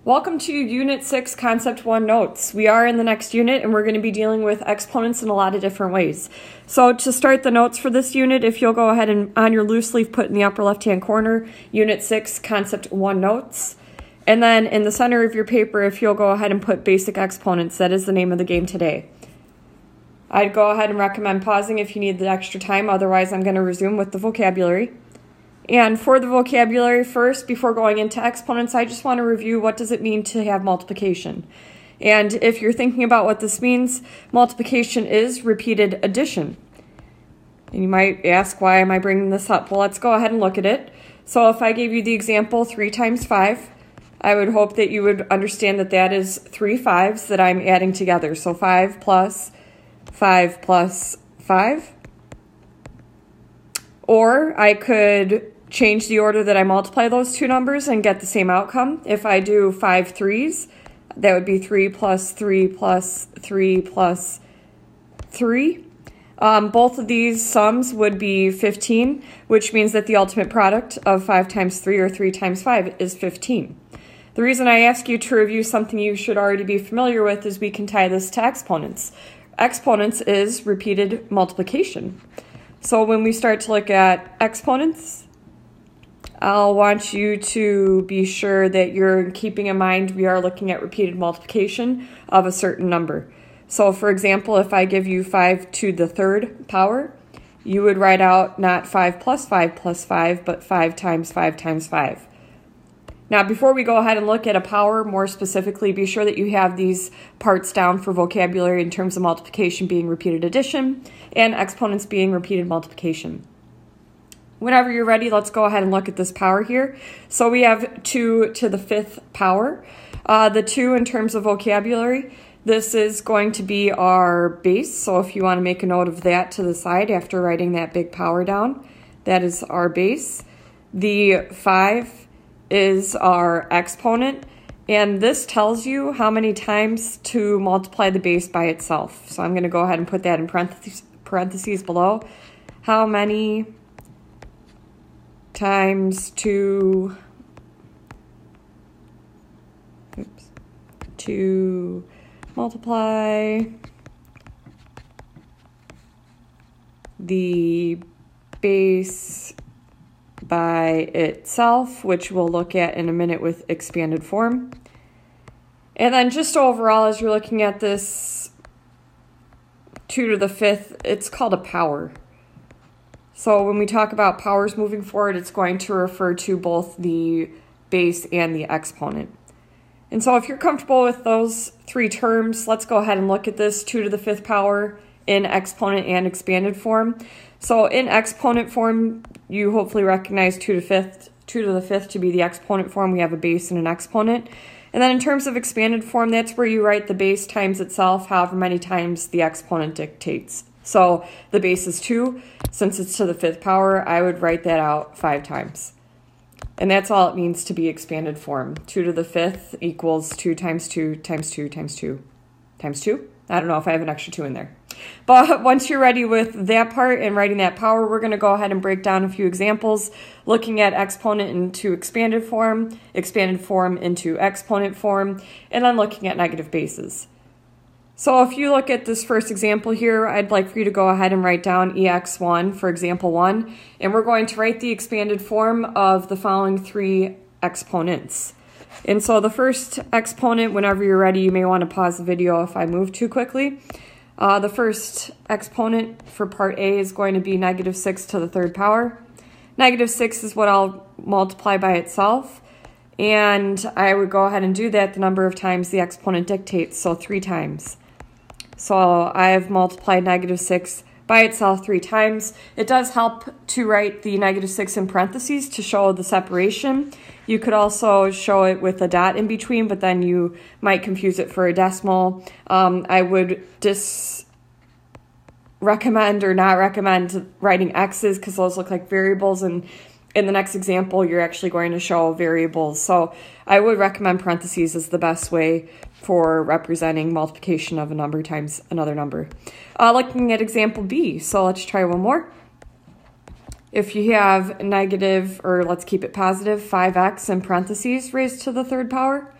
Welcome to Unit 6, Concept 1 Notes. We are in the next unit and we're going to be dealing with exponents in a lot of different ways. So to start the notes for this unit, if you'll go ahead and on your loose leaf put in the upper left-hand corner, Unit 6, Concept 1 Notes. And then in the center of your paper, if you'll go ahead and put Basic Exponents, that is the name of the game today. I'd go ahead and recommend pausing if you need the extra time, otherwise I'm going to resume with the vocabulary. And for the vocabulary first, before going into exponents, I just want to review what does it mean to have multiplication. And if you're thinking about what this means, multiplication is repeated addition. And you might ask, why am I bringing this up? Well, let's go ahead and look at it. So if I gave you the example 3 times 5, I would hope that you would understand that that is 3 5s that I'm adding together. So 5 plus 5 plus 5. Or I could change the order that I multiply those two numbers and get the same outcome. If I do 5 3s, that would be 3 plus 3 plus 3 plus 3. Both of these sums would be 15, which means that the ultimate product of 5 times 3 or 3 times 5 is 15. The reason I ask you to review something you should already be familiar with is we can tie this to exponents. Exponents is repeated multiplication. So when we start to look at exponents, I'll want you to be sure that you're keeping in mind we are looking at repeated multiplication of a certain number. So for example, if I give you 5 to the third power, you would write out not 5 plus 5 plus 5, but 5 times 5 times 5. Now before we go ahead and look at a power more specifically, be sure that you have these parts down for vocabulary in terms of multiplication being repeated addition and exponents being repeated multiplication. Whenever you're ready, let's go ahead and look at this power here. So we have 2 to the 5th power. The 2 in terms of vocabulary, this is going to be our base. So if you want to make a note of that to the side after writing that big power down, that is our base. The 5 is our exponent. And this tells you how many times to multiply the base by itself. So I'm going to go ahead and put that in parentheses below. How many times to multiply the base by itself, which we'll look at in a minute with expanded form. And then just overall, as you're looking at this 2 to the 5th, it's called a power. So when we talk about powers moving forward, it's going to refer to both the base and the exponent. And so if you're comfortable with those 3 terms, let's go ahead and look at this 2 to the 5th power in exponent and expanded form. So in exponent form, you hopefully recognize 2 to the 5th to be the exponent form. We have a base and an exponent. And then in terms of expanded form, that's where you write the base times itself, however many times the exponent dictates. So the base is 2. Since it's to the 5th power, I would write that out 5 times. And that's all it means to be expanded form. 2 to the 5th equals 2 times 2 times 2 times 2 times 2. I don't know if I have an extra 2 in there. But once you're ready with that part and writing that power, we're going to go ahead and break down a few examples, looking at exponent into expanded form into exponent form, and then looking at negative bases. So if you look at this first example here, I'd like for you to go ahead and write down EX1 for example 1, and we're going to write the expanded form of the following 3 exponents. And so the first exponent, whenever you're ready, you may want to pause the video if I move too quickly. The first exponent for part A is going to be negative 6 to the 3rd power. Negative 6 is what I'll multiply by itself, and I would go ahead and do that the number of times the exponent dictates, so 3 times. So I have multiplied negative 6 by itself 3 times. It does help to write the negative 6 in parentheses to show the separation. You could also show it with a dot in between, but then you might confuse it for a decimal. I would recommend or not recommend writing X's because those look like variables, and in the next example, you're actually going to show variables. So I would recommend parentheses as the best way for representing multiplication of a number times another number. Looking at example B, so let's try one more. If you have negative, or let's keep it positive, 5x in parentheses raised to the third power,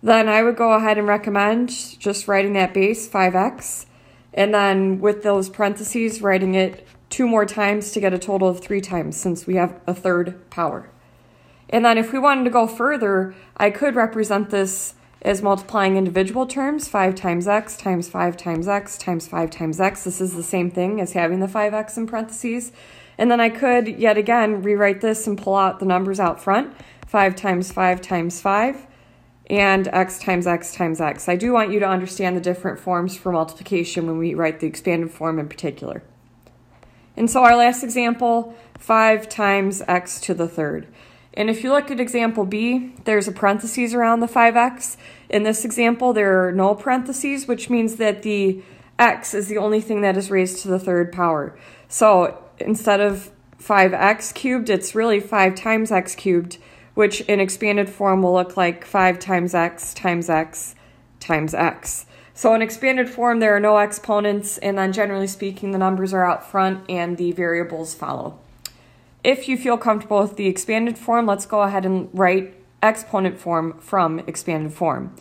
then I would go ahead and recommend just writing that base 5x, and then with those parentheses, writing it 2 more times to get a total of 3 times, since we have a third power. And then if we wanted to go further, I could represent this as multiplying individual terms, 5 times x times 5 times x times 5 times x. This is the same thing as having the 5x in parentheses. And then I could, yet again, rewrite this and pull out the numbers out front, 5 times 5 times 5, and x times x times x. I do want you to understand the different forms for multiplication when we write the expanded form in particular. And so our last example, 5 times x to the third. And if you look at example B, there's a parentheses around the 5x. In this example, there are no parentheses, which means that the x is the only thing that is raised to the third power. So instead of 5x cubed, it's really 5 times x cubed, which in expanded form will look like 5 times x times x times x. So in expanded form, there are no exponents, and then generally speaking, the numbers are out front and the variables follow. If you feel comfortable with the expanded form, let's go ahead and write exponent form from expanded form.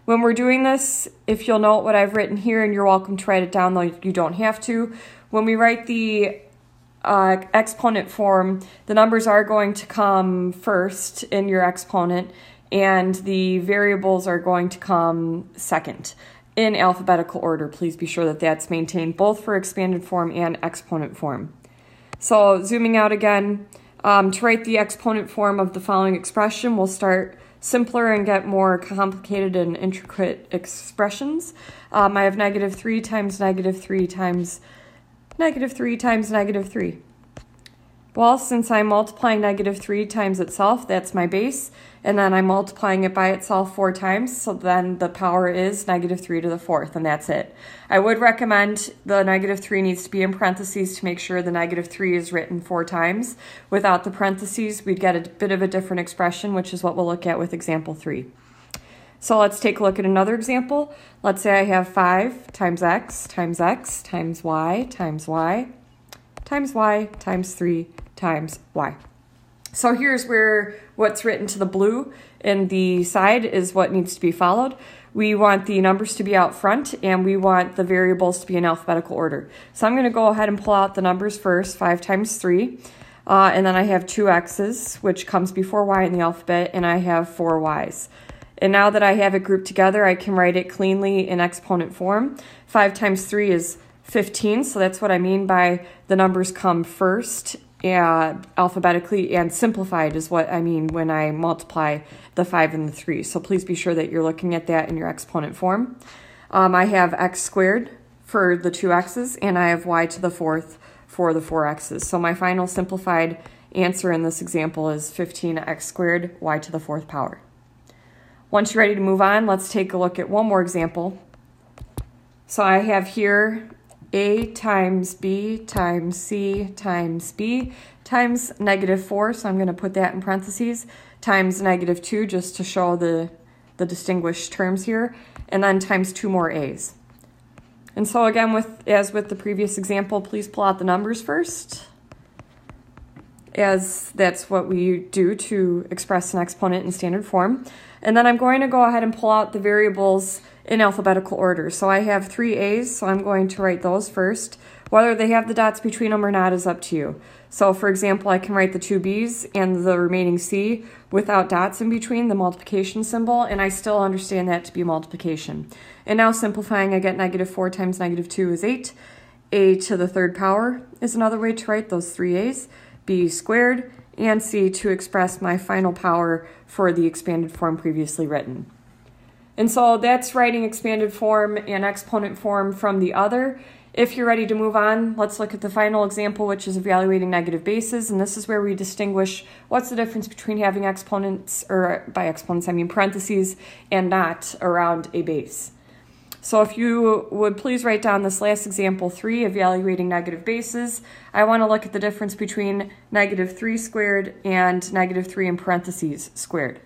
When we're doing this, if you'll note what I've written here, and you're welcome to write it down, though you don't have to, when we write the exponent form, the numbers are going to come first in your exponent, and the variables are going to come second in alphabetical order. Please be sure that that's maintained both for expanded form and exponent form. So zooming out again, to write the exponent form of the following expression, we'll start simpler and get more complicated and intricate expressions. I have -3 times -3 times -3 times -3. Well, since I'm multiplying -3 times itself, that's my base, and then I'm multiplying it by itself 4 times, so then the power is -3 to the 4th, and that's it. I would recommend the -3 needs to be in parentheses to make sure the -3 is written 4 times. Without the parentheses, we'd get a bit of a different expression, which is what we'll look at with example 3. So let's take a look at another example. Let's say I have 5 times x times x times y times y times y times 3 times y. So here's where what's written to the blue in the side is what needs to be followed. We want the numbers to be out front, and we want the variables to be in alphabetical order. So I'm going to go ahead and pull out the numbers first, 5 times 3, and then I have 2 x's, which comes before y in the alphabet, and I have 4 y's. And now that I have it grouped together, I can write it cleanly in exponent form. 5 times 3 is 15, so that's what I mean by the numbers come first alphabetically, and simplified is what I mean when I multiply the 5 and the 3. So please be sure that you're looking at that in your exponent form. I have x squared for the 2 x's, and I have y to the 4th for the 4 x's. So my final simplified answer in this example is 15x squared y to the 4th power. Once you're ready to move on, let's take a look at one more example. So I have here a times b times c times b times -4, so I'm going to put that in parentheses, times -2 just to show the distinguished terms here, and then times 2 more a's. And so again, as with the previous example, please pull out the numbers first, as that's what we do to express an exponent in standard form. And then I'm going to go ahead and pull out the variables in alphabetical order. So I have 3 a's, so I'm going to write those first. Whether they have the dots between them or not is up to you. So for example, I can write the 2 b's and the remaining c without dots in between, the multiplication symbol, and I still understand that to be multiplication. And now simplifying, I get -4 times -2 is 8. A to the 3rd power is another way to write those 3 a's. B squared, and c to express my final power for the expanded form previously written. And so that's writing expanded form and exponent form from the other. If you're ready to move on, let's look at the final example, which is evaluating negative bases. And this is where we distinguish what's the difference between having exponents, or by exponents I mean parentheses, and not around a base. So if you would please write down this last example 3, evaluating negative bases. I want to look at the difference between -3 squared and -3 in parentheses squared.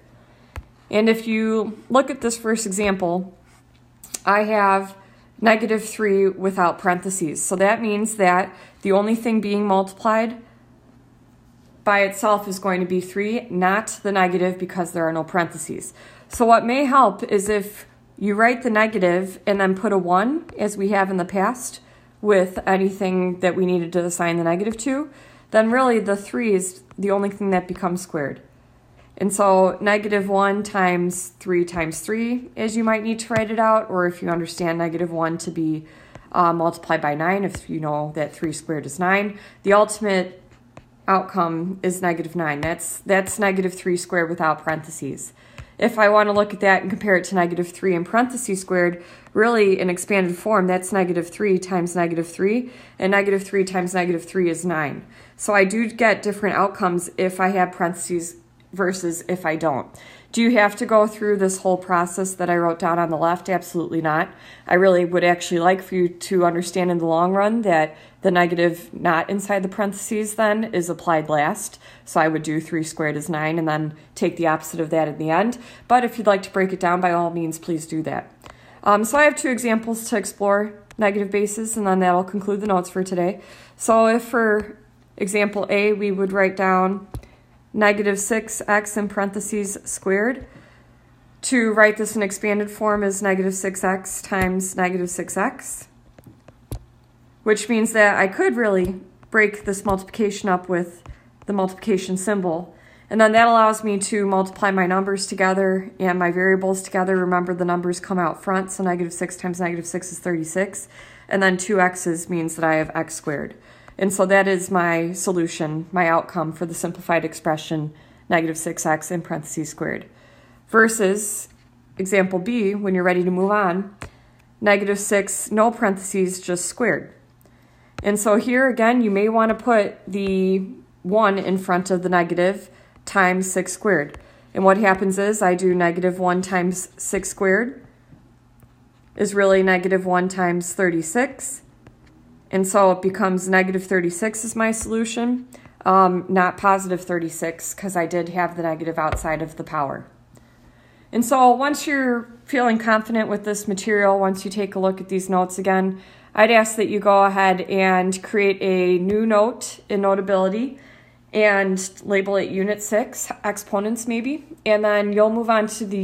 And if you look at this first example, I have -3 without parentheses. So that means that the only thing being multiplied by itself is going to be 3, not the negative, because there are no parentheses. So what may help is if you write the negative and then put a 1, as we have in the past, with anything that we needed to assign the negative to, then really the 3 is the only thing that becomes squared. And so -1 times 3, as you might need to write it out, or if you understand -1 to be multiplied by 9, if you know that 3 squared is 9, the ultimate outcome is -9. That's -3 squared without parentheses. If I want to look at that and compare it to -3 in parentheses squared, really in expanded form, that's -3 times -3, and -3 times -3 is 9. So I do get different outcomes if I have parentheses versus if I don't. Do you have to go through this whole process that I wrote down on the left? Absolutely not. I really would actually like for you to understand in the long run that the negative not inside the parentheses then is applied last. So I would do 3 squared is 9 and then take the opposite of that in the end. But if you'd like to break it down, by all means, please do that. So I have 2 examples to explore negative bases, and then that'll conclude the notes for today. So if for example A, we would write down -6x in parentheses squared. To write this in expanded form is -6x times -6x, which means that I could really break this multiplication up with the multiplication symbol. And then that allows me to multiply my numbers together and my variables together. Remember, the numbers come out front, so -6 times -6 is 36. And then 2x's means that I have x squared. And so that is my solution, my outcome for the simplified expression, -6x in parentheses squared. Versus example B, when you're ready to move on, -6, no parentheses, just squared. And so here again, you may want to put the 1 in front of the negative times 6 squared. And what happens is I do -1 times 6 squared is really -1 times 36. And so it becomes -36 is my solution, not +36, because I did have the negative outside of the power. And so once you're feeling confident with this material, once you take a look at these notes again, I'd ask that you go ahead and create a new note in Notability and label it Unit 6, Exponents maybe, and then you'll move on to the